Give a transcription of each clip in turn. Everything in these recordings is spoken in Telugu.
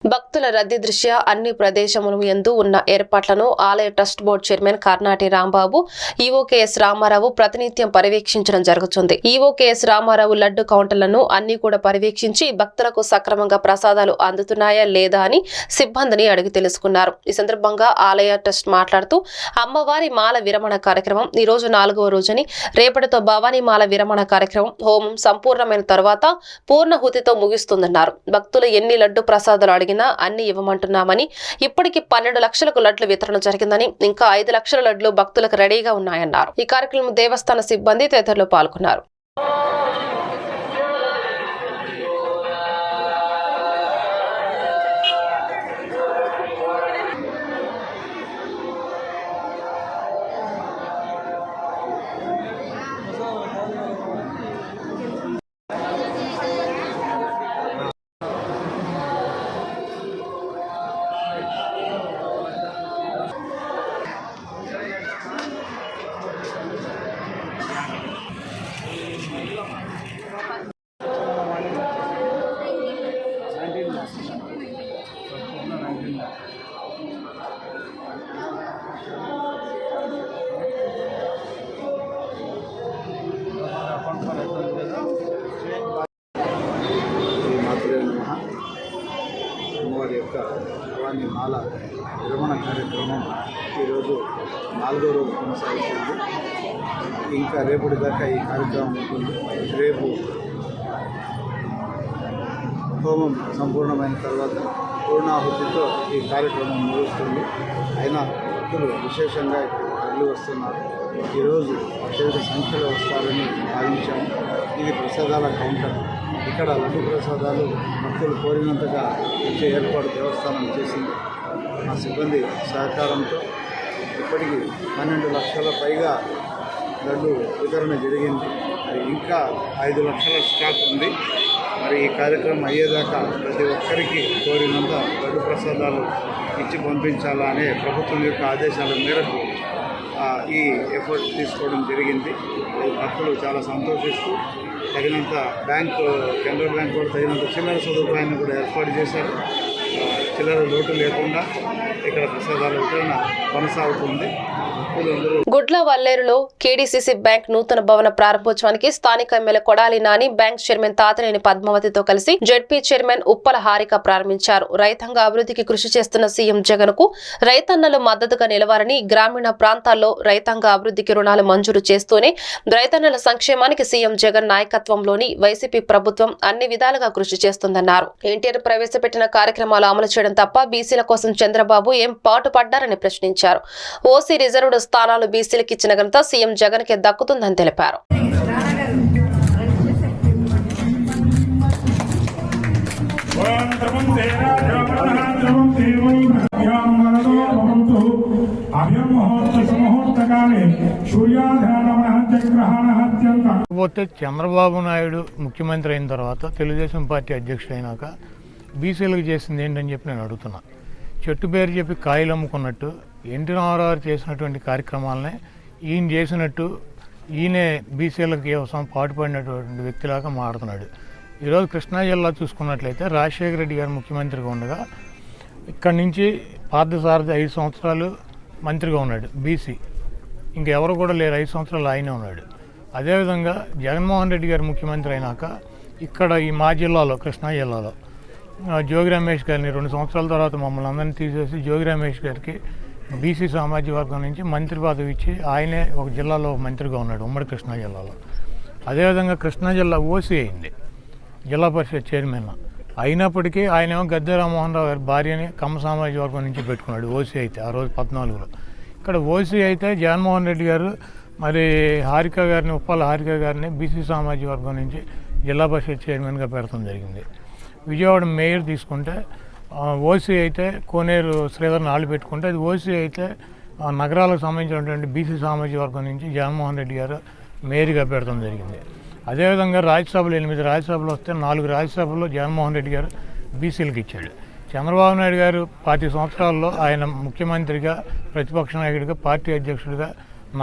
భక్తుల రద్దీ దృష్ట్యా అన్ని ప్రదేశముల యందు ఉన్న ఏర్పాట్లను ఆలయ trust board chairman Karnati Rambabu, EO KS Ramarao ప్రతినిత్యం పర్యవేక్షించడం జరుగుతుంది. ఈవో కెఎస్ రామారావు లడ్డు కౌంటర్లను అన్ని కూడా పర్యవేక్షించి భక్తులకు సక్రమంగా ప్రసాదాలు అందుతున్నాయా లేదా అని సిబ్బందిని అడిగి తెలుసుకున్నారు. ఈ సందర్భంగా ఆలయ ట్రస్ట్ మాట్లాడుతూ అమ్మవారి మాల విరమణ కార్యక్రమం ఈ రోజు 4వ రోజని, రేపటితో భవానీ మాల విరమణ కార్యక్రమం హోమం సంపూర్ణమైన తర్వాత పూర్ణహుతితో ముగిస్తుందన్నారు. భక్తులు ఎన్ని లడ్డు ప్రసాదాలు అడిగినా అన్ని ఇవ్వమంటున్నామని, ఇప్పటికి 12 లక్షలకు లడ్లు వితరణ జరిగిందని, ఇంకా 5 లక్షల లడ్లు భక్తులకు రెడీగా ఉన్నాయన్నారు. ఈ కార్యక్రమం దేవస్థాన సిబ్బంది తదితరులు పాల్గొన్నారు. అమ్మవారి యొక్క భవానీ మాల విరమణ కార్యక్రమం ఈరోజు 4వ రోజు కొనసాగుతుంది. ఇంకా రేపటి దాకా ఈ కార్యక్రమం ఉంటుంది. రేపు హోమం సంపూర్ణమైన తర్వాత పూర్ణాహుతితో ఈ కార్యక్రమం ముగుస్తుంది. అయినా భక్తులు విశేషంగా ఇక్కడ తరలి వస్తున్నారు. ఈరోజు అత్యధిక సంఖ్యలో వస్తారని భావించాము. ఇది ప్రసాదాల కౌంటర్. ఇక్కడ లడ్డు ప్రసాదాలు భక్తులు కోరినంతగా ఇచ్చే ఏర్పాటు దేవస్థానం చేసింది. మా సిబ్బంది సహకారంతో ఇప్పటికీ 12 లక్షల పైగా లడ్డు వితరణ జరిగింది. మరి ఇంకా 5 లక్షల స్టాక్ ఉంది. మరి ఈ కార్యక్రమం అయ్యేదాకా ప్రతి ఒక్కరికి కోరినంత లడ్డు ప్రసాదాలు ఇచ్చి పంపించాలా అనే ప్రభుత్వం యొక్క ఆదేశాల మేరకు ఈ ఎఫర్ట్ తీసుకోవడం జరిగింది. భక్తులు చాలా సంతోషిస్తూ తగినంత కెనరా బ్యాంక్ కూడా తగినంత చిల్లర సదుపాయాన్ని కూడా ఏర్పాటు చేశారు. చిల్లర లోటు లేకుండా ఇక్కడ ప్రసాదాల వితరణ కొనసాగుతుంది. గుడ్ల వల్లేరులో కేడీసీసీ బ్యాంక్ నూతన భవన ప్రారంభోత్సవానికి స్థానిక MLA Kodali Nani, bank chairman Tatineni పద్మావతితో కలిసి జెడ్పీ చైర్మన్ ఉప్పల హారిక ప్రారంభించారు. రైతాంగ అభివృద్ధికి కృషి చేస్తున్న సీఎం జగన్ కు రైతన్నలు మద్దతుగా నిలవాలని, గ్రామీణ ప్రాంతాల్లో రైతాంగ అభివృద్ధికి రుణాలు మంజూరు చేస్తూనే రైతన్నల సంక్షేమానికి సీఎం జగన్ నాయకత్వంలోని వైసీపీ ప్రభుత్వం అన్ని విధాలుగా కృషి చేస్తుందన్నారు. ఎన్టీఆర్ ప్రవేశపెట్టిన కార్యక్రమాలు అమలు చేయడం తప్ప బీసీల కోసం చంద్రబాబు ఏం పాటుపడ్డారని ప్రశ్నించారు. ఓసీ రిజర్వ్డ్ స్థానాలు బీసీలకు ఇచ్చిన ఘనత సీఎం జగన్ కే దక్కుతుందని తెలిపారు. చంద్రబాబు నాయుడు ముఖ్యమంత్రి అయిన తర్వాత, తెలుగుదేశం పార్టీ అధ్యక్షుడు అయినాక బీసీలకు చేసింది ఏంటని చెప్పి నేను అడుగుతున్నా. చెట్టు పేరు చెప్పి కాయలు అమ్ముకున్నట్టు ఎన్టీ రామారావు చేసినటువంటి కార్యక్రమాలనే ఈయన చేసినట్టు ఈయనే బీసీలకి కోసం పాటుపడినటువంటి వ్యక్తిలాగా మారుతున్నాడు. ఈరోజు కృష్ణా జిల్లా చూసుకున్నట్లయితే రాజశేఖర రెడ్డి గారు ముఖ్యమంత్రిగా ఉండగా ఇక్కడి నుంచి పార్థసారథి 5 సంవత్సరాలు మంత్రిగా ఉన్నాడు బీసీ. ఇంకెవరు కూడా లేరు, 5 సంవత్సరాలు ఆయనే ఉన్నాడు. అదేవిధంగా జగన్మోహన్ రెడ్డి గారు ముఖ్యమంత్రి అయినాక ఇక్కడ ఈ మా జిల్లాలో, కృష్ణా జిల్లాలో జోగి రమేష్ గారిని 2 సంవత్సరాల తర్వాత మమ్మల్ని అందరినీ తీసేసి జోగి రమేష్ గారికి బీసీ సామాజిక వర్గం నుంచి మంత్రి పదవి ఇచ్చి ఆయనే ఒక జిల్లాలో మంత్రిగా ఉన్నాడు, ఉమ్మడి కృష్ణా జిల్లాలో. అదేవిధంగా కృష్ణా జిల్లా ఓసీ అయింది, జిల్లా పరిషత్ చైర్మన్. అయినప్పటికీ ఆయనేమో గద్దె రామ్మోహన్ రావు గారి భార్యని కమ్మ సామాజిక వర్గం నుంచి పెట్టుకున్నాడు ఓసీ అయితే, ఆ రోజు 14లో. ఇక్కడ ఓసీ అయితే జగన్మోహన్ రెడ్డి గారు మరి హారిక గారిని, ఉప్పల హారిక గారిని బీసీ సామాజిక వర్గం నుంచి జిల్లా పరిషత్ చైర్మన్గా పెడతాం జరిగింది. విజయవాడ మేయర్ తీసుకుంటే ఓసీ అయితే కోనేరు శ్రీధర్ని ఆళ్ళు పెట్టుకుంటే, అది ఓసీ అయితే నగరాలకు సంబంధించినటువంటి బీసీ సామాజిక వర్గం నుంచి జగన్మోహన్ రెడ్డి గారు మేయర్గా పెడతాం జరిగింది. అదేవిధంగా రాజ్యసభలు 8 రాజ్యసభలు వస్తే 4 రాజ్యసభల్లో జగన్మోహన్ రెడ్డి గారు బీసీలకు ఇచ్చాడు. చంద్రబాబు నాయుడు గారు 10 సంవత్సరాల్లో ఆయన ముఖ్యమంత్రిగా, ప్రతిపక్ష నాయకుడిగా, పార్టీ అధ్యక్షుడిగా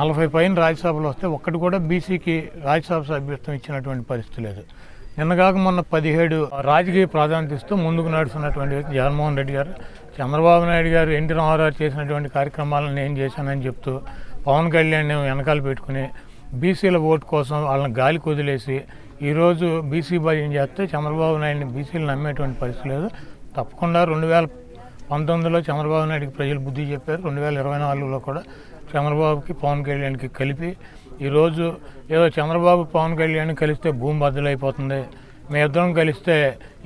40 పైన రాజ్యసభలు వస్తే ఒక్కటి కూడా బీసీకి రాజ్యసభ సభ్యత్వం ఇచ్చినటువంటి పరిస్థితి లేదు. నిన్నగాక మొన్న 17 రాజకీయ ప్రాధాన్యత ఇస్తూ ముందుకు నడుస్తున్నటువంటి వ్యక్తి జగన్మోహన్ రెడ్డి గారు. చంద్రబాబు నాయుడు గారు ఎన్టీ రామారావు చేసినటువంటి కార్యక్రమాలను నేను చేశానని చెప్తూ పవన్ కళ్యాణ్ వెనకాల పెట్టుకుని బీసీల ఓటు కోసం వాళ్ళని గాలి కుదిలేసి ఈరోజు బీసీ భజన చేస్తే చంద్రబాబు నాయుడిని బీసీలు నమ్మేటువంటి పరిస్థితి లేదు. తప్పకుండా 2019లో చంద్రబాబు నాయుడికి ప్రజలు బుద్ధి చెప్పారు. 2024లో కూడా చంద్రబాబుకి పవన్ కళ్యాణ్కి కలిపి ఈరోజు ఏదో చంద్రబాబు పవన్ కళ్యాణ్ కలిస్తే భూమి బద్దలైపోతుంది, మీ ఇద్దరం కలిస్తే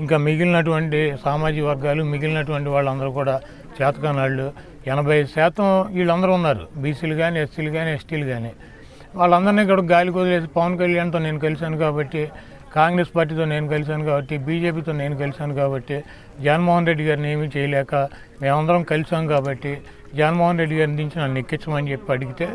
ఇంకా మిగిలినటువంటి సామాజిక వర్గాలు మిగిలినటువంటి వాళ్ళందరూ కూడా చేతకానాళ్ళు 80% వీళ్ళందరూ ఉన్నారు. బీసీలు కానీ, ఎస్సీలు కానీ, ఎస్టీలు కానీ వాళ్ళందరినీ కూడా గాలి కుదిలేసి పవన్ కళ్యాణ్తో నేను కలిశాను కాబట్టి, కాంగ్రెస్ పార్టీతో నేను కలిశాను కాబట్టి, బీజేపీతో నేను కలిశాను కాబట్టి, జగన్మోహన్ రెడ్డి గారిని ఏమీ చేయలేక మేమందరం కలిసాం కాబట్టి జగన్మోహన్ రెడ్డి గారిని దించి నన్ను ఎక్కించమని చెప్పి అడిగితే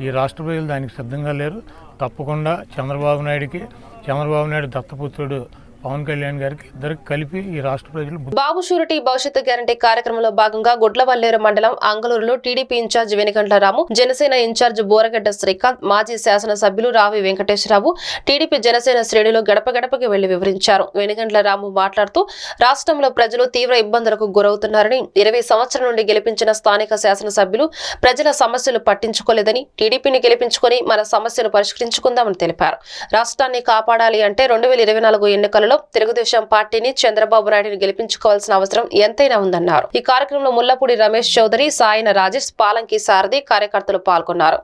ఈ రాష్ట్ర ప్రజలు దానికి సిద్ధంగా లేరు. తప్పకుండా చంద్రబాబు నాయుడు దత్తపుత్రుడు పవన్ కళ్యాణ్ గారికి ఇద్దరికి కలిపి ఈ రాష్ట్ర ప్రజలు బాబు షూరిటీ భవిష్యత్తు గ్యారంటీ కార్యక్రమంలో భాగంగా గుడ్లవల్లేరు మండలం అంగలూరులో టీడీపీ ఇన్ఛార్జ్ వెనుగండ్ల రాము, జనసేన ఇన్ఛార్జ్ బోరగడ్డ శ్రీకాంత్, మాజీ శాసనసభ్యులు రావి వెంకటేశ్వరరావు టీడీపీ జనసేన శ్రేణులు గడప గడపకి వెళ్లి వివరించారు. వెనుగండ్ల రాము మాట్లాడుతూ రాష్ట్రంలో ప్రజలు తీవ్ర ఇబ్బందులకు గురవుతున్నారని, 20 సంవత్సరాల నుండి గెలిపించిన స్థానిక శాసనసభ్యులు ప్రజల సమస్యలు పట్టించుకోలేదని, టీడీపీని గెలిపించుకొని మన సమస్యలు పరిష్కరించుకుందామని తెలిపారు. రాష్ట్రాన్ని కాపాడాలి అంటే 2024 ఎన్నికలలో తెలుగుదేశం పార్టీని చంద్రబాబు నాయుడిని గెలిపించుకోవాల్సిన అవసరం ఎంతైనా ఉందన్నారు. ఈ కార్యక్రమంలో ముల్లపూడి రమేష్ చౌదరి, సాయన రాజేష్, పాలంకి సారథి కార్యకర్తలు పాల్గొన్నారు.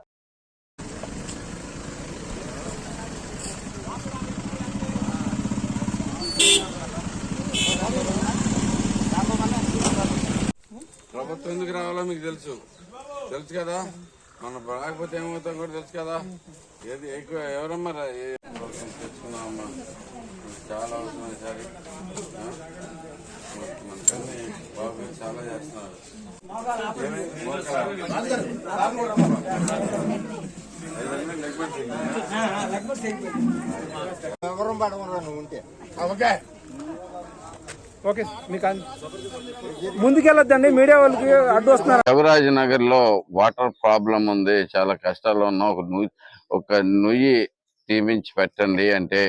ప్రభుత్వం ఎందుకు రావాలో మీకు తెలుసు కదా, మన రాకపోతే ఏమవుతాం కూడా తెలుసు కదా. ఏది ఎక్కువ ఎవరమ్మా తెచ్చుకున్నామమ్మా, చాలా అవసరం సరే. మనకన్నీ బాబు చాలా చేస్తున్నారు. ఓకే, మీకు ముందుకెళ్ళొద్దండి, మీడియా వాళ్ళకి అడ్డు వస్తున్నారు. శివరాజ్ నగర్ లో వాటర్ ప్రాబ్లం ఉంది, చాలా కష్టాల్లో ఉన్నాం. ఒక నుయ్యి తీపించి పెట్టండి అంటే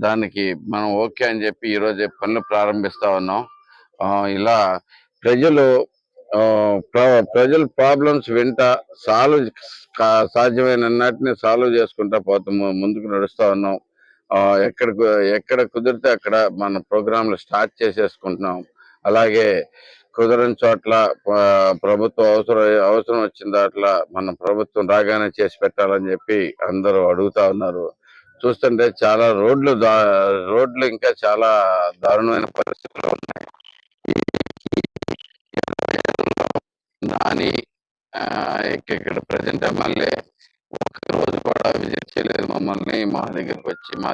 దానికి మనం ఓకే అని చెప్పి ఈరోజు పనులు ప్రారంభిస్తా ఉన్నాం. ఇలా ప్రజల ప్రాబ్లమ్స్ వింటా సాధ్యమైన అన్నిటిని సాల్వ్ చేసుకుంటా పోతాము, ముందుకు నడుస్తా ఉన్నాం. ఎక్కడ కుదిరితే అక్కడ మన ప్రోగ్రాంలు స్టార్ట్ చేసేసుకుంటున్నాం. అలాగే కుదరని చోట్ల ప్రభుత్వం అవసరం వచ్చిన దాంట్లో మన ప్రభుత్వం రాగానే చేసి పెట్టాలని చెప్పి అందరూ అడుగుతా ఉన్నారు. చూస్తుంటే చాలా రోడ్లు ఇంకా చాలా దారుణమైన పరిస్థితుల్లో ఉన్నాయి. నాని ఇక్కడ ప్రజెంట్ ఎమ్మెల్యే ఒక్క రోజు కూడా విజిట్ చేయలేదు మమ్మల్ని. మా దగ్గరకు వచ్చి మా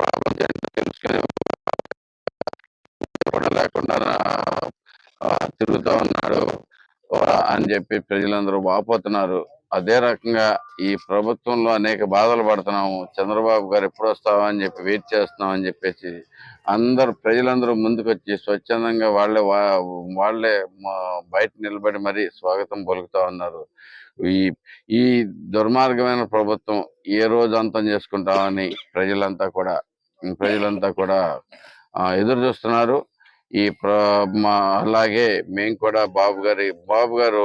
ప్రాబ్లం ఏంటో తెలుసుకునే కూడా లేకుండా తిరుగుతూ ఉన్నాడు అని చెప్పి ప్రజలందరూ వాపోతున్నారు. అదే రకంగా ఈ ప్రభుత్వంలో అనేక బాధలు పడుతున్నాము. చంద్రబాబు గారు ఎప్పుడు వస్తావా అని చెప్పి వెయిట్ చేస్తున్నాం అని చెప్పేసి ప్రజలందరూ ముందుకు వచ్చి స్వచ్ఛందంగా వాళ్ళే బయట నిలబడి మరీ స్వాగతం పలుకుతా ఉన్నారు. ఈ దుర్మార్గమైన ప్రభుత్వం ఏ రోజు అంతం చేసుకుంటామని ప్రజలంతా కూడా ఎదురు చూస్తున్నారు. అలాగే మేము కూడా బాబు గారు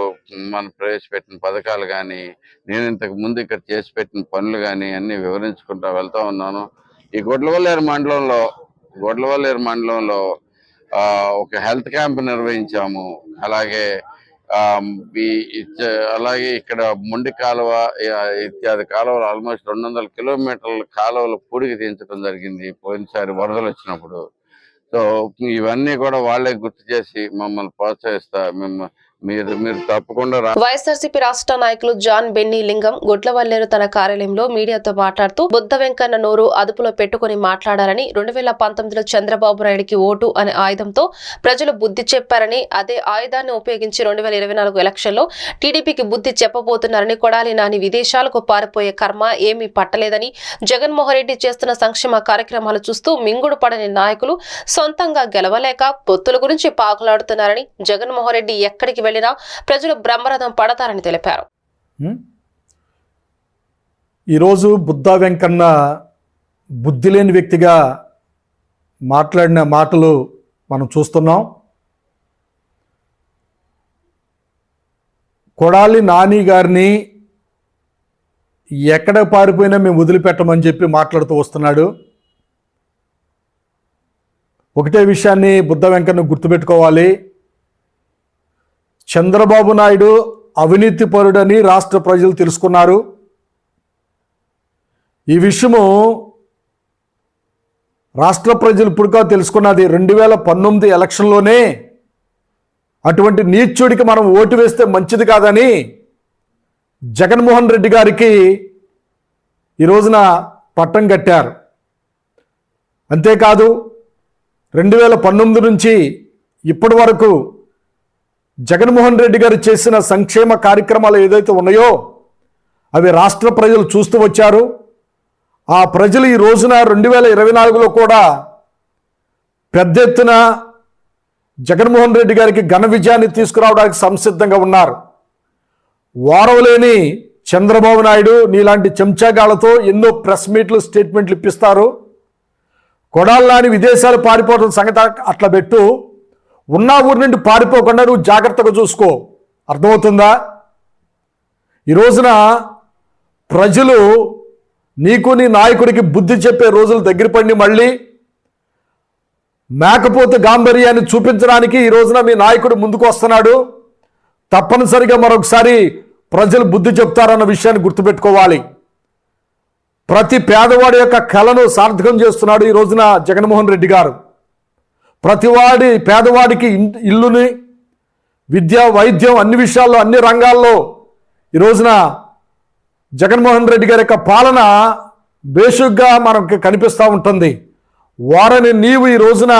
మనం ప్రవేశపెట్టిన పథకాలు కానీ, నేను ఇంతకు ముందు ఇక్కడ చేసి పెట్టిన పనులు కానీ అన్ని వివరించుకుంటా వెళ్తా ఉన్నాను. ఈ గొడ్లవల్లేరు మండలంలో ఒక హెల్త్ క్యాంప్ నిర్వహించాము. అలాగే ఇక్కడ ముండి కాలువ ఇత్యాది కాలువలు ఆల్మోస్ట్ 200 కిలోమీటర్ల కాలువలు పూడికి తీయించడం జరిగింది పోయినసారి వరదలు వచ్చినప్పుడు. సో ఇవన్నీ కూడా వాళ్ళే గుర్తు చేసి మమ్మల్ని ప్రోత్సహిస్తా. మీరు తప్పకుండా వైఎస్ఆర్సీపీ రాష్ట్ర నాయకులు జాన్ బెన్నీ లింగం గుడ్లవల్లేరు తన కార్యాలయంలో మీడియాతో మాట్లాడుతూ బుద్ధ వెంకన్న నోరు అదుపులో పెట్టుకుని మాట్లాడారని, 2019లో చంద్రబాబు నాయుడికి ఓటు అనే ఆయుధంతో ప్రజలు బుద్ధి చెప్పారని, అదే ఆయుధాన్ని ఉపయోగించి 2024 ఎలక్షన్లో టీడీపీకి బుద్ధి చెప్పబోతున్నారని, కొడాలి నాని విదేశాలకు పారిపోయే కర్మ ఏమీ పట్టలేదని, జగన్మోహన్ రెడ్డి చేస్తున్న సంక్షేమ కార్యక్రమాలు చూస్తూ మింగుడు పడని నాయకులు సొంతంగా గెలవలేక పొత్తుల గురించి పాకులాడుతున్నారని, జగన్మోహన్ రెడ్డి ఎక్కడికి వెళ్ళినా ప్రజలు బ్రహ్మరథం పడతారని తెలిపారు. ఈరోజు బుద్ధ వెంకన్న బుద్ధి లేని వ్యక్తిగా మాట్లాడిన మాటలు మనం చూస్తున్నాం. కొడాలి నాని గారిని ఎక్కడ పారిపోయినా మేము వదిలిపెట్టమని చెప్పి మాట్లాడుతూ వస్తున్నాడు. ఒకటే విషయాన్ని బుద్ధ వెంకన్న గుర్తుపెట్టుకోవాలి. చంద్రబాబు నాయుడు అవినీతిపరుడని రాష్ట్ర ప్రజలు తెలుసుకున్నారు. ఈ విషయము రాష్ట్ర ప్రజలు ఇప్పుడుగా తెలుసుకున్నది. 2019 ఎలక్షన్లోనే అటువంటి నీచుడికి మనం ఓటు వేస్తే మంచిది కాదని జగన్మోహన్ రెడ్డి గారికి ఈ రోజున పట్టం కట్టారు. అంతేకాదు 2019 నుంచి ఇప్పటి వరకు జగన్మోహన్ రెడ్డి గారు చేసిన సంక్షేమ కార్యక్రమాలు ఏదైతే ఉన్నాయో అవి రాష్ట్ర ప్రజలు చూస్తూ వచ్చారు. ఆ ప్రజలు ఈ రోజున 2024లో కూడా పెద్ద ఎత్తున జగన్మోహన్ రెడ్డి గారికి ఘన విజయాన్ని తీసుకురావడానికి సంసిద్ధంగా ఉన్నారు. వారవలేని చంద్రబాబు నాయుడు నీలాంటి చెంచాగాళ్లతో ఎన్నో ప్రెస్ మీట్లు స్టేట్మెంట్లు ఇప్పిస్తారు. కొడాలని విదేశాలు పారిపోవడం సంగతి అట్లా పెట్టు, ఉన్న ఊరి నుండి పారిపోకుండా నువ్వు జాగ్రత్తగా చూసుకో. అర్థమవుతుందా? ఈ రోజున ప్రజలు నీకు నీ నాయకుడికి బుద్ధి చెప్పే రోజులు దగ్గర పడి మళ్ళీ మేకపోతే గాంభీర్యాన్ని చూపించడానికి ఈ రోజున మీ నాయకుడు ముందుకు వస్తున్నాడు. తప్పనిసరిగా మరొకసారి ప్రజలు బుద్ధి చెప్తారన్న విషయాన్ని గుర్తుపెట్టుకోవాలి. ప్రతి పేదవాడి యొక్క కళను సార్థకం చేస్తున్నాడు ఈ రోజున జగన్మోహన్ రెడ్డి గారు. పేదవాడికి ఇల్లుని, విద్య, వైద్యం అన్ని విషయాల్లో అన్ని రంగాల్లో ఈ రోజున జగన్మోహన్ రెడ్డి గారి యొక్క పాలన బేషుగ్గా మనకు కనిపిస్తూ ఉంటుంది. వారని నీవు ఈ రోజున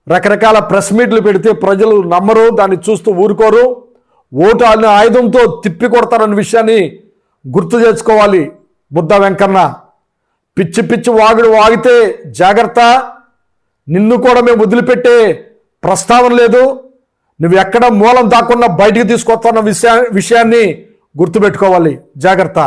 రకరకాల ప్రెస్ మీట్లు పెడితే ప్రజలు నమ్మరు, దాన్ని చూస్తూ ఊరుకోరు. ఓటు అనే ఆయుధంతో తిప్పి కొడతారన్న విషయాన్ని గుర్తు చేసుకోవాలి. బుద్ధ వెంకన్న పిచ్చి పిచ్చి వాగితే జాగ్రత్త, నిన్ను కూడా మేము వదిలిపెట్టే ప్రస్తావన లేదు. నువ్వు ఎక్కడ మూలం దాక్కున్నా బయటికి తీసుకొస్తాన్న విషయాన్ని గుర్తుపెట్టుకోవాలి. జాగ్రత్త.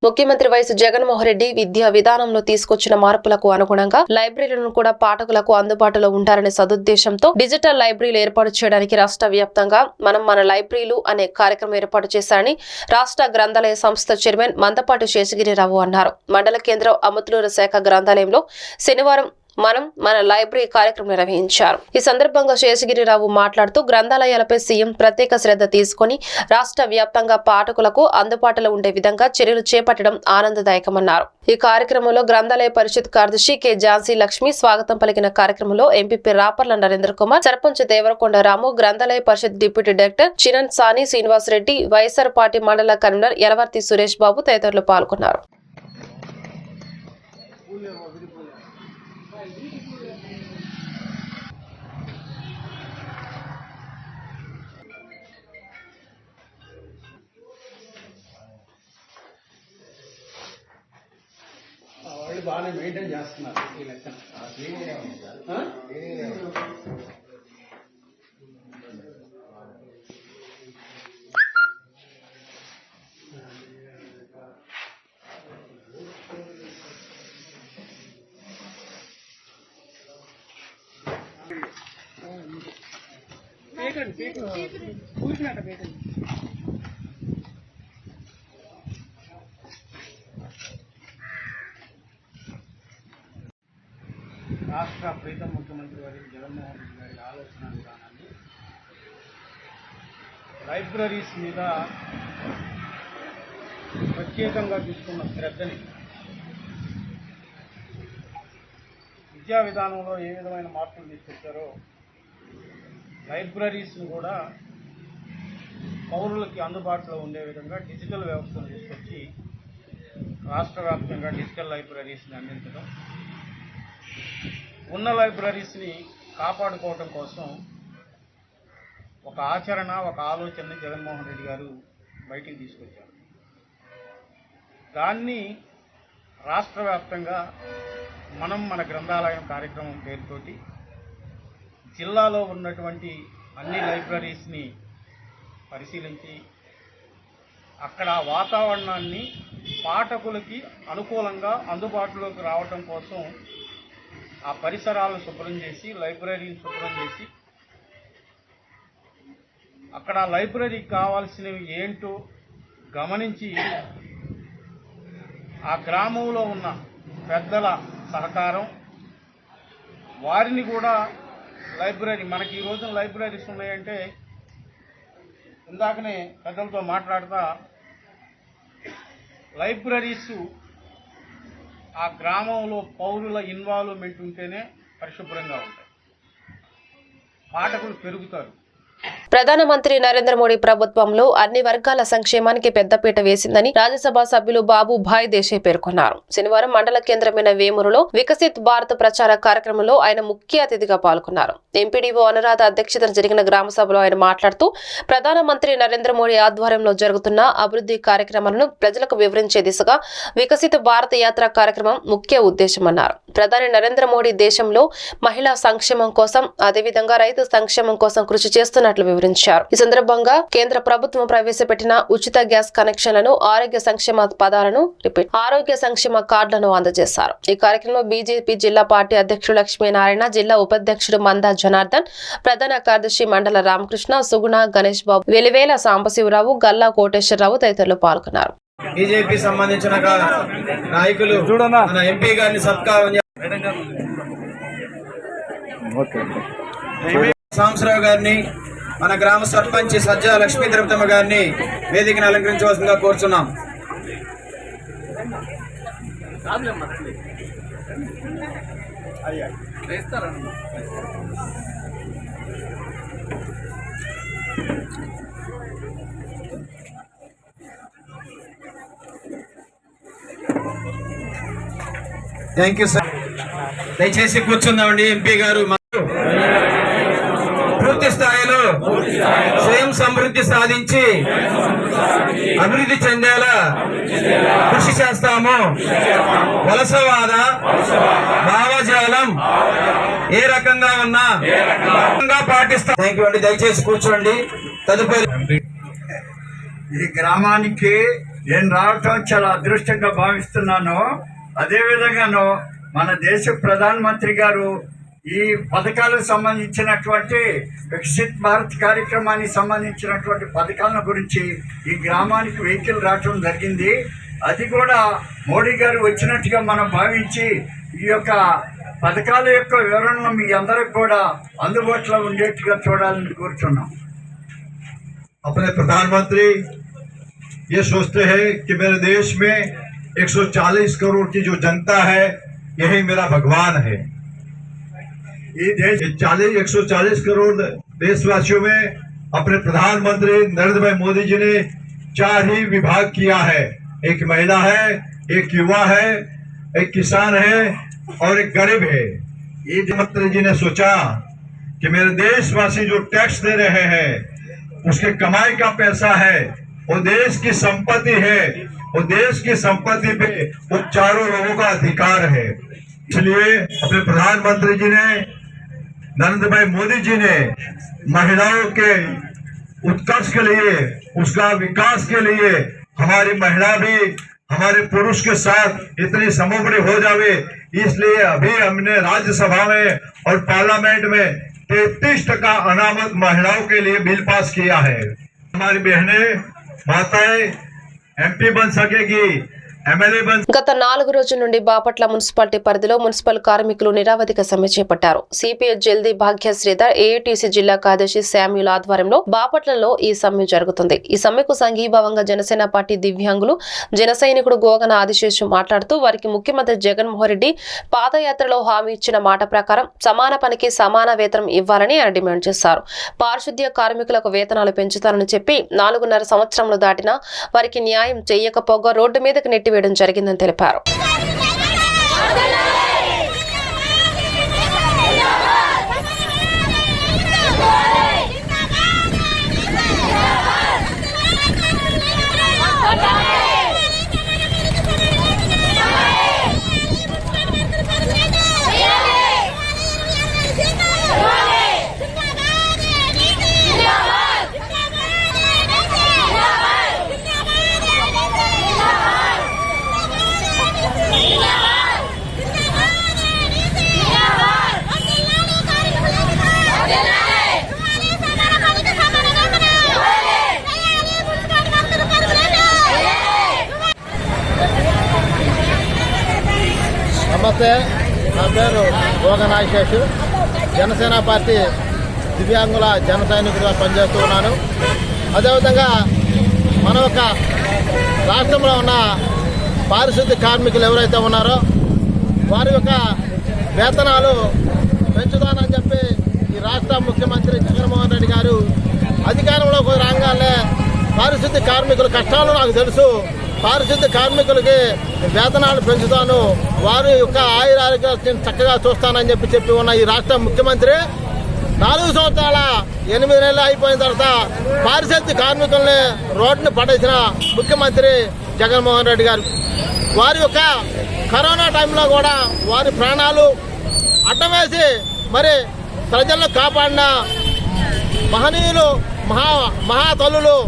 ముఖ్యమంత్రి వైఎస్ జగన్మోహన్ రెడ్డి విద్యా విధానంలో తీసుకొచ్చిన మార్పులకు అనుగుణంగా లైబ్రరీలను కూడా పాఠకులకు అందుబాటులో ఉండాలనే సదుద్దేశంతో డిజిటల్ లైబ్రరీలు ఏర్పాటు చేయడానికి రాష్ట్ర వ్యాప్తంగా మన లైబ్రరీలు అనే కార్యక్రమం ఏర్పాటు చేశారని రాష్ట్ర గ్రంథాలయ సంస్థ చైర్మన్ మందపాటి శేషగిరిరావు అన్నారు. మండల కేంద్రం అమతులూరు శాఖ గ్రంథాలయంలో శనివారం మన లైబ్రరీ కార్యక్రమం నిర్వహించారు. ఈ సందర్భంగా శేషగిరిరావు మాట్లాడుతూ గ్రంథాలయాలపై సీఎం ప్రత్యేక శ్రద్ధ తీసుకుని రాష్ట్ర వ్యాప్తంగా పాఠకులకు అందుబాటులో ఉండే విధంగా చర్యలు చేపట్టడం ఆనందదాయకమన్నారు. ఈ కార్యక్రమంలో గ్రంథాలయ పరిషత్ కార్యదర్శి కె ఝాన్సీ లక్ష్మి స్వాగతం పలికిన కార్యక్రమంలో ఎంపీపీ రాపర్ల నరేంద్ర కుమార్, సర్పంచ్ దేవరకొండ రాము, గ్రంథాలయ పరిషత్ డిప్యూటీ డైరెక్టర్ చిరణ్ సాని శ్రీనివాస్ రెడ్డి, వైఎస్ఆర్ పార్టీ మండల కన్వీనర్ యలవర్తి సురేష్ బాబు తదితరులు పాల్గొన్నారు. బాగానే మెయింటైన్ చేస్తున్నారు ఈ లెక్కన. రాష్ట్ర ప్రీతం ముఖ్యమంత్రి వర్యులు జగన్మోహన్ రెడ్డి గారి ఆలోచన విధానాన్ని లైబ్రరీస్ మీద ప్రత్యేకంగా తీసుకున్న శ్రద్ధని, విద్యా విధానంలో ఏ విధమైన మార్పులు తీసుకొచ్చారో లైబ్రరీస్ను కూడా పౌరులకి అందుబాటులో ఉండే విధంగా డిజిటల్ వ్యవస్థను తీసుకొచ్చి రాష్ట్ర వ్యాప్తంగా డిజిటల్ లైబ్రరీస్ని అందించడం, ఉన్న లైబ్రరీస్ని కాపాడుకోవటం కోసం ఒక ఆచరణ, ఒక ఆలోచనని జగన్మోహన్ రెడ్డి గారు బయటికి తీసుకొచ్చారు. దాన్ని రాష్ట్ర వ్యాప్తంగా మన గ్రంథాలయం కార్యక్రమం పేరుతోటి జిల్లాలో ఉన్నటువంటి అన్ని లైబ్రరీస్ని పరిశీలించి అక్కడ వాతావరణాన్ని పాఠకులకి అనుకూలంగా అందుబాటులోకి రావటం కోసం ఆ పరిసరాలను శుభ్రం చేసి, లైబ్రరీని శుభ్రం చేసి, అక్కడ లైబ్రరీకి కావాల్సినవి ఏంటో గమనించి ఆ గ్రామంలో ఉన్న పెద్దల సహకారం, వారిని కూడా లైబ్రరీ, మనకి ఈ రోజున లైబ్రరీస్ ఉన్నాయంటే ఇందాకనే పెద్దలతో మాట్లాడుతా లైబ్రరీసు ఆ గ్రామంలో పౌరుల ఇన్వాల్వ్మెంట్ ఉంటేనే పరిశుభ్రంగా ఉంటాయి, పాఠకులు పెరుగుతారు. ప్రధానమంత్రి నరేంద్ర మోడీ ప్రభుత్వంలో అన్ని వర్గాల సంక్షేమానికి పెద్దపీట వేసిందని రాజ్యసభ సభ్యులు బాబు భాయ్ దేశాయ్ పేర్కొన్నారు. శనివారం మండల కేంద్రమైన వేమూరులో వికసిత్ భారత్ ప్రచార కార్యక్రమంలో ఆయన ముఖ్య అతిథిగా పాల్గొన్నారు. ఎంపీడీఓ అనురాధ అధ్యక్షతన జరిగిన గ్రామ సభలో ఆయన మాట్లాడుతూ ప్రధానమంత్రి నరేంద్ర మోడీ ఆధ్వర్యంలో జరుగుతున్న అభివృద్ధి కార్యక్రమాలను ప్రజలకు వివరించే దిశగా వికసిత్ భారత్ యాత్ర కార్యక్రమం ముఖ్య ఉద్దేశమన్నారు. ప్రధాని నరేంద్ర మోడీ దేశంలో మహిళా సంక్షేమం కోసం, అదేవిధంగా రైతు సంక్షేమం కోసం కృషి చేస్తున్నట్లు వివరించారు. ఈ సందర్భంగా కేంద్ర ప్రభుత్వం ప్రవేశపెట్టిన ఉచిత గ్యాస్ కనెక్షన్లను, ఆరోగ్య సంక్షేమ కార్డులను అందజేశారు. ఈ కార్యక్రమంలో బీజేపీ జిల్లా పార్టీ అధ్యక్షుడు లక్ష్మీనారాయణ, జిల్లా ఉపాధ్యక్షుడు మందా జనార్దన్, ప్రధాన కార్యదర్శి మండల రామకృష్ణ, సుగుణ, గణేష్ బాబు, వెలివేల సాంబశివరావు, గల్లా కోటేశ్వరరావు తదితరులు పాల్గొన్నారు. బీజేపీ సంబంధించిన నాయకులు మన ఎంపీ గారిని సత్కారం సాంబశివరావు గారిని, మన గ్రామ సర్పంచ్ సజ్జా లక్ష్మీ తిరుపతమ్మ గారిని వేదికను అలంకరించవలసిందిగా కోరుచున్నాం. Thank you sir. దయచేసి కూర్చుందామండి. ఎంపీ గారు పూర్తి స్థాయిలో స్వయం సమృద్ధి సాధించి అభివృద్ధి చెందేలా కృషి చేస్తాము. వలసవాద భావజాలం ఏ రకంగా ఉన్నా పాటిస్తాం. థ్యాంక్ యూ అండి. దయచేసి కూర్చోండి. తదుపరి ఈ గ్రామానికి నేను రావటం చాలా అదృష్టంగా భావిస్తున్నాను. అదేవిధంగాను మన దేశ ప్రధానమంత్రి గారు ఈ పథకాలకు సంబంధించినటువంటి వికసిత్ భారత్ కార్యక్రమానికి సంబంధించినటువంటి పథకాల గురించి ఈ గ్రామానికి వెహికల్ రావటం జరిగింది. అది కూడా మోడీ గారు వచ్చినట్టుగా మనం భావించి ఈ యొక్క పథకాల యొక్క వివరణను మీ అందరికి కూడా అందుబాటులో ఉండేట్టుగా చూడాలని కోరుతున్నాం. अपने प्रधानमंत्री ये सोचते हैं कि मेरे देश में 140 करोड़ की जो जनता है यही मेरा भगवान है। ये देश 140 करोड़ देशवासियों में अपने प्रधानमंत्री नरेंद्र भाई मोदी जी ने 4 ही विभाग किया है। एक महिला है, एक युवा है, एक किसान है और एक गरीब है। ये मंत्री जी ने सोचा कि मेरे देशवासी जो टैक्स दे रहे हैं उसके कमाई का पैसा है, वो देश की संपत्ति है, वो देश की संपत्ति पे वो चारों लोगों का अधिकार है। इसलिए अपने प्रधानमंत्री जी ने, नरेंद्र भाई मोदी जी ने महिलाओं के उत्कर्ष के लिए, उसका विकास के लिए हमारी महिला भी हमारे पुरुष के साथ इतनी समोबड़ी हो जावे, इसलिए अभी हमने राज्यसभा में और पार्लियामेंट में 33% अनामत महिलाओं के लिए बिल पास किया है। हमारी बहनें माताएं एमपी बन सकेगी, एमएलए बन। గత 4 రోజుల నుండి బాపట్ల మున్సిపాలిటీ పరిధిలో మున్సిపల్ కార్మికులు నిరావధిక సమ్మె చేపట్టారు. సిపిఐ జల్దీ భాగ్య శ్రీధర్, ఏఐటీసీ జిల్లా కార్యదర్శి శామ్యుల్ ఆధ్వర్యంలో బాపట్లలో ఈ సమ్మె జరుగుతుంది. ఈ సమ్మెకు సంఘీభావంగా జనసేన పార్టీ దివ్యాంగులు జన సైనికుడు గోగన ఆదిశేషు మాట్లాడుతూ వారికి ముఖ్యమంత్రి జగన్మోహన్ రెడ్డి పాదయాత్రలో హామీ ఇచ్చిన మాట ప్రకారం సమాన పనికి సమాన వేతనం ఇవ్వాలని ఆయన డిమాండ్ చేశారు. పారిశుద్ధ్య కార్మికులకు వేతనాలు పెంచుతారని చెప్పి 4.5 సంవత్సరాలు దాటినా వారికి న్యాయం చేయకపోగా రోడ్డు మీదకు నెట్టివేయడం జరిగిందని తెలిపారు. నమస్తే, నా పేరు భోగనాశేషు. జనసేన పార్టీ దివ్యాంగుల జన సైనికుడిగా పనిచేస్తూ ఉన్నాను. అదేవిధంగా మన యొక్క రాష్ట్రంలో ఉన్న పారిశుద్ధ్య కార్మికులు ఎవరైతే ఉన్నారో వారి యొక్క వేతనాలు పెంచుతానని చెప్పి ఈ రాష్ట్ర ముఖ్యమంత్రి జగన్మోహన్ రెడ్డి గారు అధికారంలోకి రాగానే పారిశుద్ధ్య కార్మికుల కష్టాలు నాకు తెలుసు, పారిశుద్ధ్య కార్మికులకి వేతనాలు పెంచుతాను, వారి యొక్క ఆయురారోగ్యాలను చక్కగా చూస్తానని చెప్పి ఉన్న ఈ రాష్ట్ర ముఖ్యమంత్రి 4 సంవత్సరాల 8 నెలలు అయిపోయిన తర్వాత పారిశుద్ధ్య కార్మికుల్ని రోడ్డుని పడేసిన ముఖ్యమంత్రి జగన్మోహన్ రెడ్డి గారు. వారి యొక్క కరోనా టైంలో కూడా వారి ప్రాణాలు అడ్డం వేసి మరి ప్రజలను కాపాడిన మహనీయులు, మహాతల్లులు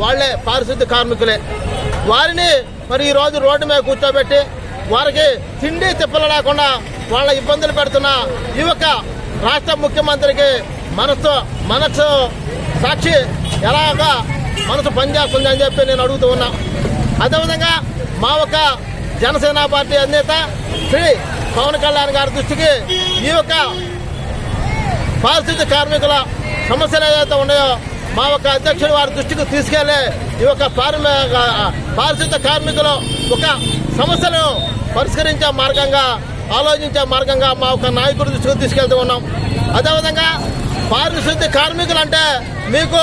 వాళ్లే పారిశుద్ధ్య కార్మికులే. వారిని మరి ఈరోజు రోడ్డు మీద కూర్చోబెట్టి వారికి తిండి తిప్పలు లేకుండా వాళ్ళ ఇబ్బందులు పెడుతున్న ఈ యొక్క రాష్ట్ర ముఖ్యమంత్రికి మనసు సాక్షి ఎలాగా మనసు పనిచేస్తుంది అని చెప్పి నేను అడుగుతూ ఉన్నా. అదేవిధంగా మా ఒక జనసేన పార్టీ అధినేత శ్రీ పవన్ కళ్యాణ్ గారి దృష్టికి ఈ యొక్క పారిశుద్ధ్య కార్మికుల సమస్యలు ఏదైతే ఉన్నాయో మా ఒక అధ్యక్షుడు వారి దృష్టికి తీసుకెళ్లి ఈ యొక్క పారిశుద్ధ్య కార్మికులు ఒక సమస్యను పరిష్కరించే మార్గంగా, ఆలోచించే మార్గంగా మా ఒక నాయకుడి దృష్టికి తీసుకెళ్తూ ఉన్నాం. అదేవిధంగా పారిశుద్ధ్య కార్మికులు అంటే మీకు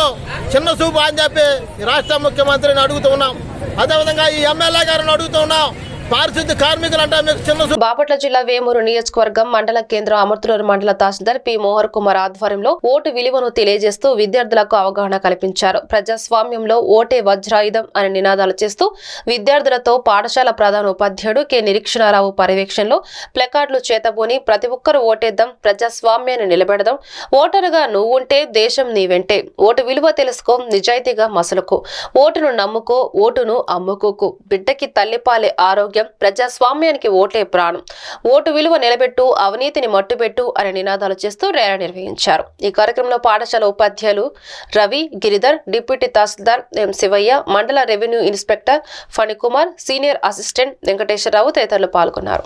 చిన్న చూపు అని చెప్పి రాష్ట్ర ముఖ్యమంత్రిని అడుగుతూ ఉన్నాం. అదేవిధంగా ఈ ఎమ్మెల్యే గారిని అడుగుతూ ఉన్నాం, పారిశుద్ధ్య కార్మికులు అంటే మీకు చిన్న. బాపట్ల జిల్లా వేమూరు నియోజకవర్గం మండల కేంద్రం అమర్తులూరు మండల తహసీల్దార్ పి మోహర్ కుమార్ ఆధ్వర్యంలో ఓటు విలువను తెలియజేస్తూ విద్యార్థులకు అవగాహన కల్పించారు. ప్రజాస్వామ్యంలో ఓటే వజ్రాయుధం అనే నినాదాలు చేస్తూ విద్యార్థులతో పాఠశాల ప్రధాన ఉపాధ్యాయుడు కె నిరీక్షణారావు పర్యవేక్షణలో ప్లకార్డులు చేతబూని ప్రతి ఒక్కరూ ఓటేద్దాం, ప్రజాస్వామ్యాన్ని నిలబెడదాం, ఓటరుగా నువ్వుంటే దేశం నీ వెంటే, ఓటు విలువ తెలుసుకో, నిజాయితీగా మసలుకో, ఓటును నమ్ముకో, ఓటును అమ్ముకోకు, బిడ్డకి తల్లిపాలే ఆరోగ్యం, ప్రజాస్వామ్యానికి ఓటే ప్రాణం, ఓటు విలువ నిలబెట్టు, అవినీతిని మట్టుబెట్టు అనే నినాదాలు చేస్తూ ర్యాలీ నిర్వహించారు. ఈ కార్యక్రమంలో పాఠశాల ఉపాధ్యాయులు Ravi, Giridhar, deputy tahsildar M Sivaiah, mandal revenue inspector Phanikumar, senior assistant Venkateswararao తదితరులు పాల్గొన్నారు.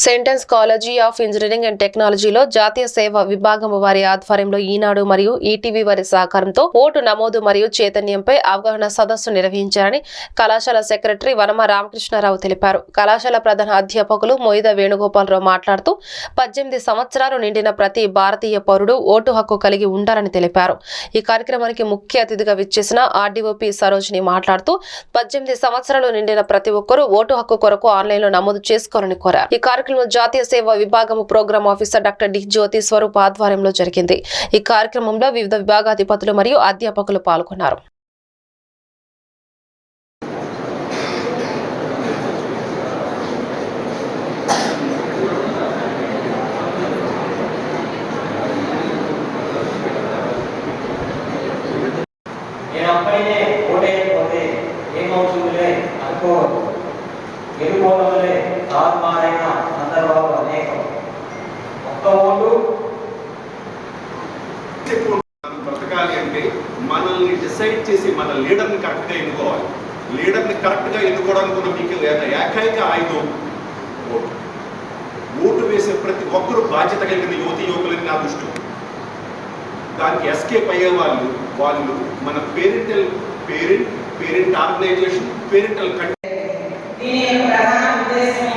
సెంటెన్స్ కాలేజీ ఆఫ్ ఇంజనీరింగ్ అండ్ టెక్నాలజీలో జాతీయ సేవ విభాగం వారి ఆధ్వర్యంలో ఈనాడు మరియు ఈటీవీ వారి సహకారంతో ఓటు నమోదు మరియు చైతన్యంపై అవగాహన సదస్సు నిర్వహించారని కళాశాల సెక్రటరీ వనమ రామకృష్ణారావు తెలిపారు. కళాశాల ప్రధాన అధ్యాపకులు మోయిద వేణుగోపాలరావు మాట్లాడుతూ 18 సంవత్సరాలు నిండిన ప్రతి భారతీయ పౌరుడు ఓటు హక్కు కలిగి ఉండాలని తెలిపారు. ఈ కార్యక్రమానికి ముఖ్య అతిథిగా విచ్చేసిన ఆర్డీఓపీ సరోజిని మాట్లాడుతూ 18 సంవత్సరాలు నిండిన ప్రతి ఒక్కరూ ఓటు హక్కు కొరకు ఆన్లైన్లో నమోదు చేసుకోవాలని కోరారు. ఈ కార్యక్రమంలో జాతీయ సేవా విభాగం ప్రోగ్రామ్ ఆఫీసర్ డాక్టర్ డి జ్యోతి స్వరూప్ ఆధ్వర్యంలో జరిగింది. ఈ కార్యక్రమంలో వివిధ విభాగాధిపతులు మరియు అధ్యాపకులు పాల్గొన్నారు. గెలుపోవడంలో తారుమారైన డిసైడ్ చేసి మన లీడర్ని కరెక్ట్గా ఎన్నుకోవాలి. లీడర్ని కరెక్ట్గా ఎన్నుకోవడానికి ఉన్న మీకు ఏకైక ఆయుధం ఓటు. ఓటు వేసే ప్రతి ఒక్కరూ బాధ్యత కలిగిన యువకులని నా దృష్టి. దానికి ఎస్కేప్ అయ్యే వాళ్ళు మన పేరెంట్ ఆర్గనైజేషన్, పేరెంటల్ దీని యొక్క ప్రధాన ఉద్దేశం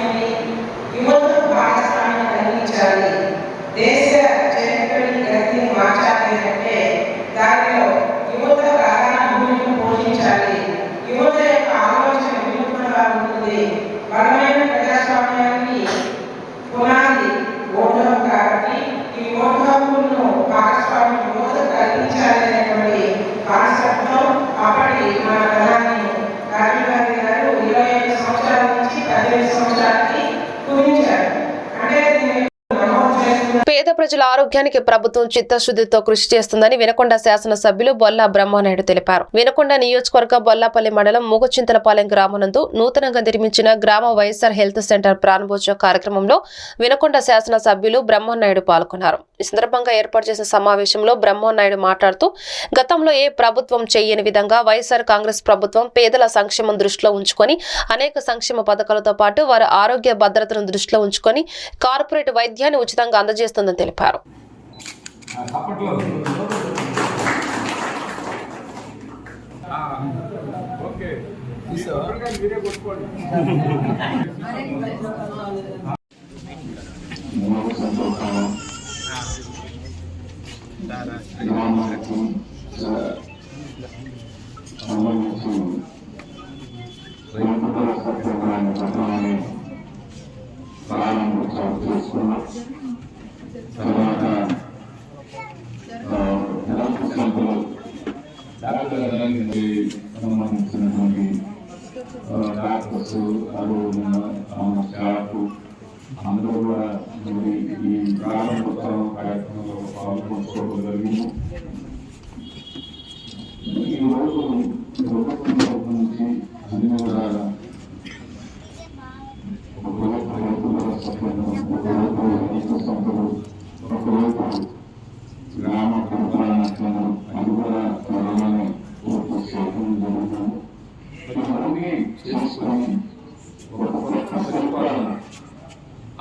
యువతకు భాగస్వామ్యం కలిగించాలి. దేశ చరిత్రని గతిని మార్చాలి అంటే దానిలో యువత ప్రధాన భూమికను పోషించాలి. యువత యొక్క ఆలోచన వినూత్నంగా ఉంటుంది. బలమైన ప్రజాస్వామ్యానికి పునాది ఓటు హక్కు కాబట్టి ఈ ఓటు హక్కును భాగస్వామ్యం యువత కలిగించాలనేటువంటి కాన్సెప్ట్తో అప్పటి మన ప్రధాని రాజీవ్ గాంధీ గారు 25 సంవత్సరాల నుంచి 18 సంవత్సరాలకి కుదించారు. అంటే పేద ప్రజల ఆరోగ్యానికి ప్రభుత్వం చిత్తశుద్ధితో కృషి చేస్తుందని వినకొండ శాసనసభ్యులు బొల్లా బ్రహ్మనాయుడు తెలిపారు. వినకొండ నియోజకవర్గం బొల్లాపల్లి మండలం మూగచింతలపాలెం గ్రామనందు నూతనంగా నిర్మించిన గ్రామ వైఎస్ఆర్ హెల్త్ సెంటర్ ప్రారంభోత్సవ కార్యక్రమంలో వినకొండ శాసనసభ్యులు బ్రహ్మనాయుడు పాల్గొన్నారు. ఈ సందర్భంగా ఏర్పాటు చేసిన సమావేశంలో బ్రహ్మనాయుడు మాట్లాడుతూ గతంలో ఏ ప్రభుత్వం చేయని విధంగా వైఎస్ఆర్ కాంగ్రెస్ ప్రభుత్వం పేదల సంక్షేమం దృష్టిలో ఉంచుకొని అనేక సంక్షేమ పథకాలతో పాటు వారి ఆరోగ్య భద్రతను దృష్టిలో ఉంచుకొని కార్పొరేట్ వైద్యాన్ని ఉచితంగా అందజేస్తుందని తెలిపారు. సంబంధించినటువంటి డాక్టర్స్ స్టాఫ్ అందరూ కూడా ఈ ప్రారంభోత్సవం కార్యక్రమంలో పాల్గొనడం జరిగింది. ఈరోజు ప్రభుత్వం తరఫు నుంచి అన్ని కూడా ఒకవైపు రైతుల సంపదలు, ఒకవైపు రైతు సంపదలు, ఒకవైపు గ్రామ పరిపాలన అది కూడా త్వరలోనే పూర్తి చేయడం జరుగుతుంది. ఇవన్నీ చేసుకొని ఒక కొత్త పరిపాలన,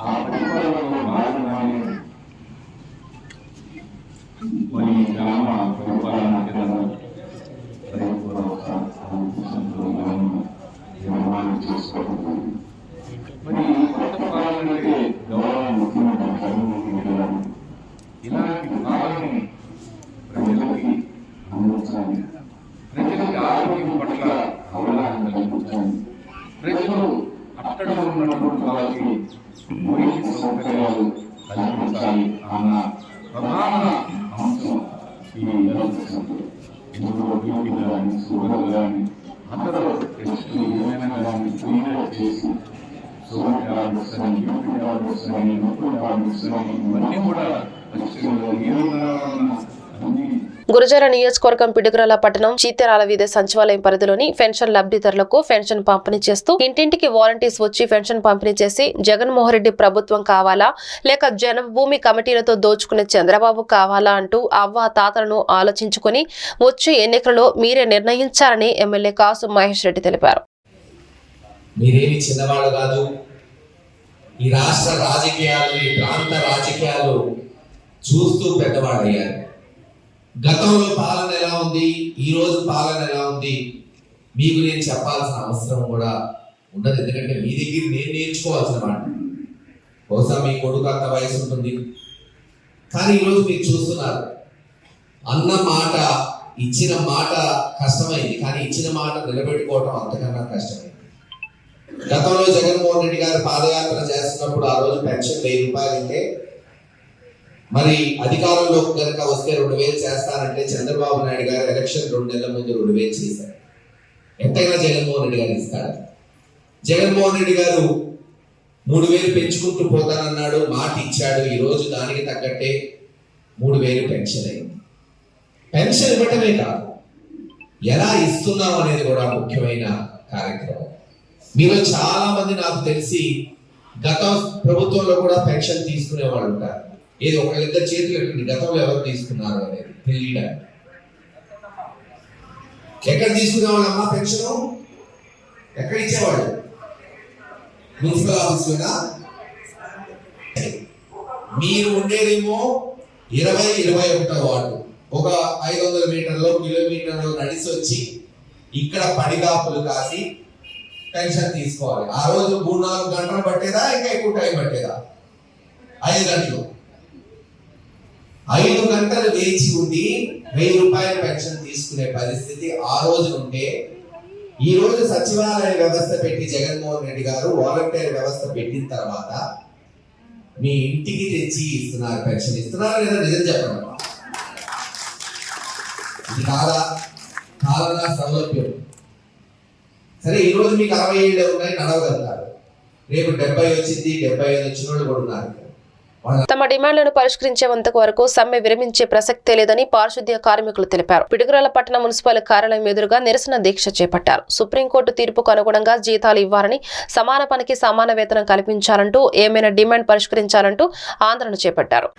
ఆ పరిపాలనలో భాగంగానే మన గ్రామ పరిపాలన రైతు భరోసా నిర్మాణం చేసుకోవడం జరిగింది. మరి ఈ కొత్త పాలనకి గౌరవ ముఖ్యమంత్రి జగన్మోహన్ రెడ్డి గారు ఇలాంటి పాలనని ప్రజలకి అందించాలి, ప్రజలకి ఆరోగ్యం పట్ల అవగాహన కల్పించాలి, ప్రజలు అక్కడ ఉన్నటువంటి వాళ్ళకి మౌలిక సౌకర్యాలు కల్పించాలి అన్న ప్రధాన అంశం ఈ హెల్త్ సెంటర్. ఇందులో బీపీ కానీ షుగర్ కానీ అందరూ టెస్టులు ఏమైనా కానీ ఫ్రీగా చేసి షుగర్ టాబ్లెట్స్ కానీ బీపీ టాబ్లెట్స్ కానీ నొప్పుల టాబ్లెట్స్ కానీ ఇవన్నీ కూడా గురజాల నియోజకవర్గం పిడుగురాల పట్టణం చీతరాల వీధి సచివాలయం పరిధిలోని పెన్షన్ లబ్ధిదారులకు పెన్షన్ పంపిణీ చేస్తూ ఇంటింటికి వాలంటీర్స్ వచ్చి పెన్షన్ పంపిణీ చేసి జగన్మోహన్ రెడ్డి ప్రభుత్వం కావాలా లేక జనభూమి కమిటీలతో దోచుకునే చంద్రబాబు కావాలా అంటూ అవ్వ తాతలను ఆలోచించుకుని వచ్చే ఎన్నికలలో మీరే నిర్ణయించాలని ఎమ్మెల్యే కాసు మహేష్ రెడ్డి తెలిపారు. మీరేమి చిన్నవాళ్ళు కాదు. ఈ రాష్ట్ర రాజకీయాలు, ఈ ప్రాంత రాజకీయాలు చూస్తూ పెద్దవాడయ్యారు. గతంలో పాలన ఎలా ఉంది, ఈ రోజు పాలన ఎలా ఉంది మీకు నేను చెప్పాల్సిన అవసరం కూడా ఉండదు. ఎందుకంటే మీ దగ్గర నేను నేర్చుకోవాల్సిన మాట. బహుశా మీ కొడుకు అంత వయసు ఉంటుంది, కానీ ఈరోజు మీరు చూస్తున్నారు అన్న మాట, ఇచ్చిన మాట కష్టమైంది, కానీ ఇచ్చిన మాట నిలబెట్టుకోవడం అంతకన్నా కష్టమైంది. గతంలో జగన్మోహన్ రెడ్డి గారు పాదయాత్ర చేస్తున్నప్పుడు ఆ రోజు పెన్షన్ 1000 రూపాయలు అంటే, మరి అధికారంలోకి కనుక వస్తే 2000 చేస్తారంటే చంద్రబాబు నాయుడు గారు ఎలక్షన్ 2 నెలల ముందు 2000 చేశారు. ఎంతైనా జగన్మోహన్ రెడ్డి గారు ఇస్తాడు. జగన్మోహన్ రెడ్డి గారు 3000 పెంచుకుంటూ పోతానన్నాడు, మాట ఇచ్చాడు. ఈ రోజు దానికి తగ్గట్టే 3000 పెన్షన్ అయింది. పెన్షన్ ఇవ్వటమే కాదు, ఎలా ఇస్తున్నాం అనేది కూడా ముఖ్యమైన కార్యక్రమం. మీలో చాలా మంది నాకు తెలిసి గత ప్రభుత్వంలో కూడా పెన్షన్ తీసుకునే వాళ్ళు ఉంటారు. ఏది ఒకళ్ళిద్దరు చేతులు ఎట్టండి, గతంలో ఎవరు తీసుకున్నారు అనేది తెలియడానికి. ఎక్కడ తీసుకునేవాళ్ళమ్మా పెన్షన్? ఎక్కడ ఇచ్చేవాళ్ళు? మున్సిపల్ ఆఫీసులోనా? మీరు ఉండేదేమో 20-21 వార్డు, ఒక 500 మీటర్లు కిలోమీటర్లు నడిచి వచ్చి ఇక్కడ పడిగాపులు కాసి పెన్షన్ తీసుకోవాలి. ఆ రోజు 3-4 గంటలు పట్టేదా, ఇంకా ఎక్కువ టైం పట్టేదా? 5 గంటలు. 5 గంటలు వేచి ఉండి 1000 రూపాయల పెన్షన్ తీసుకునే పరిస్థితి ఆ రోజు ఉంటే, ఈ రోజు సచివాలయ వ్యవస్థ పెట్టి జగన్మోహన్ రెడ్డి గారు వాలంటీర్ వ్యవస్థ పెట్టిన తర్వాత మీ ఇంటికి తెచ్చి ఇస్తున్నారు. పెన్షన్ ఇస్తున్నారు లేదా? నిజం చెప్పండి. ఇది కాదా? కాలనా సౌలభ్యం. సరే, ఈ రోజు మీకు 60 ఏళ్ళు ఉన్నాయి, నడవగలుగుతారు. రేపు 70 వచ్చింది, 75 వచ్చిన వాళ్ళు కూడా ఉన్నారు. తమ డిమాండ్లను పరిష్కరించేంత వరకు సమ్మె విరమించే ప్రసక్తే లేదని పారిశుద్ధ్య కార్మికులు తెలిపారు. పిడుగురాళ్ల పట్టణ మున్సిపల్ కార్యాలయం ఎదురుగా నిరసన దీక్ష చేపట్టారు. సుప్రీంకోర్టు తీర్పుకు అనుగుణంగా జీతాలు ఇవ్వాలని, సమాన పనికి సమాన వేతనం కల్పించాలంటూ, ఏమైనా డిమాండ్ పరిష్కరించాలంటూ ఆందోళన చేపట్టారు.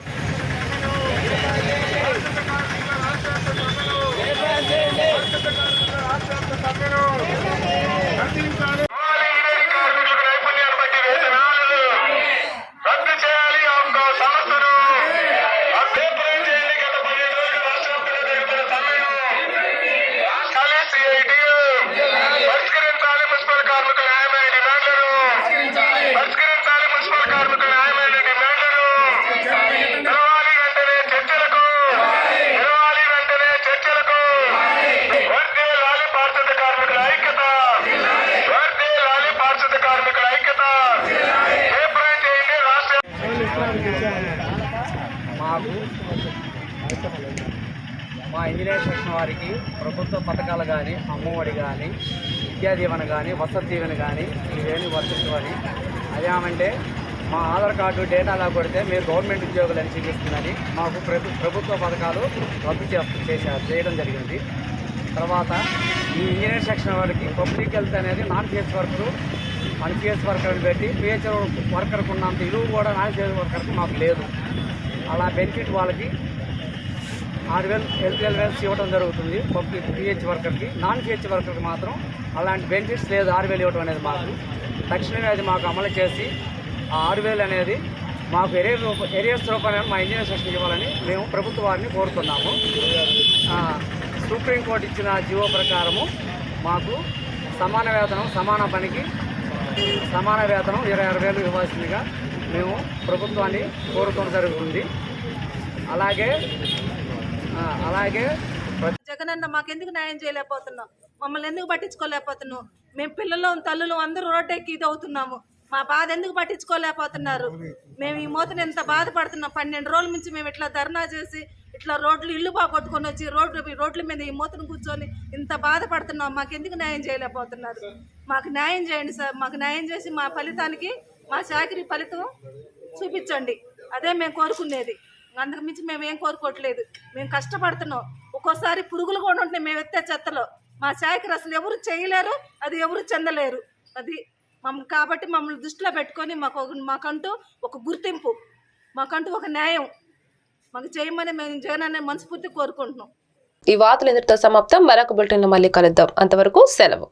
మా ఇంజనీర్ సెక్షన్ వారికి ప్రభుత్వ పథకాలు కానీ, అమ్మఒడి కానీ, విద్యా దీవెన కానీ, వసతి దీవెన కానీ ఇవేమి వర్తించవని. అదేమంటే మా ఆధార్ కార్డు డేటాలా కొడితే మీరు గవర్నమెంట్ ఉద్యోగులు అని చూపిస్తుందని మాకు ప్రభుత్వ పథకాలు రద్దు చేయడం జరిగింది. తర్వాత ఈ ఇంజనీర్ సెక్షన్ వారికి పబ్లిక్ హెల్త్ అనేది నాన్ పిహెచ్ వర్కరు, అన్పిహెచ్ వర్కర్ని పెట్టి పిహెచ్ వర్కర్కు ఉన్నంత ఇలువ కూడా నాన్ పిహెచ్ వర్కర్కి మాకు లేదు. అలా బెనిఫిట్ వాళ్ళకి 6000 హెల్త్ అలవెన్స్ ఇవ్వడం జరుగుతుంది పబ్లిక్ పిహెచ్ వర్కర్కి. నాన్ పిహెచ్ వర్కర్కి మాత్రం అలాంటి బెనిఫిట్స్ లేదు. 6000 ఇవ్వడం అనేది మాకు తక్షణమే అది మాకు అమలు చేసి ఆ 6000 అనేది మాకు ఏరియర్స్ రూపాయలు మా ఇంజనీర్ సెక్షన్ ఇవ్వాలని మేము ప్రభుత్వ వారిని కోరుతున్నాము. సుప్రీంకోర్టు ఇచ్చిన జీవో ప్రకారము మాకు సమాన వేతనం, సమాన పనికి సమాన వేతనం 26,000 ఇవ్వాల్సిందిగా మేము ప్రభుత్వాన్ని కోరుకోవడం జరుగుతుంది. అలాగే జగనన్న మాకెందుకు న్యాయం చేయలేకపోతున్నాం? మమ్మల్ని ఎందుకు పట్టించుకోలేకపోతున్నాం? మేము పిల్లలు, తల్లులు అందరూ రోడ్డెక్కి ఇది అవుతున్నాము. మా బాధ ఎందుకు పట్టించుకోలేకపోతున్నారు? మేము ఈ మూతను ఎంత బాధపడుతున్నాం. 12 రోజుల నుంచి మేము ఇట్లా ధర్నా చేసి ఇట్లా ఇల్లు బాగొట్టుకొని వచ్చి రోడ్ల మీద ఈ మూతను కూర్చొని ఇంత బాధపడుతున్నాం. మాకెందుకు న్యాయం చేయలేకపోతున్నారు? మాకు న్యాయం చేయండి సార్. మాకు న్యాయం చేసి మా ఫలితానికి, మా చాకరీ ఫలితం చూపించండి. అదే మేము కోరుకునేది. అందుకు మించి మేము ఏం కోరుకోవట్లేదు. మేము కష్టపడుతున్నాం. ఒక్కోసారి పురుగులు కూడా ఉంటున్నాయి మేము ఎత్తే చెత్తలో. మా చాకరీ అసలు ఎవరు చేయలేరు, అది ఎవరు చెందలేరు. అది కాబట్టి మమ్మల్ని దృష్టిలో పెట్టుకొని మాకంటూ ఒక గుర్తింపు, మాకంటూ ఒక న్యాయం మాకు చేయమని మేము జగనన్న మనస్ఫూర్తి కోరుకుంటున్నాం. ఈ వార్తలు ఇంతటితో సమాప్తం. మరొక బులెటిన్లో మళ్ళీ కలుద్దాం. అంతవరకు సెలవు.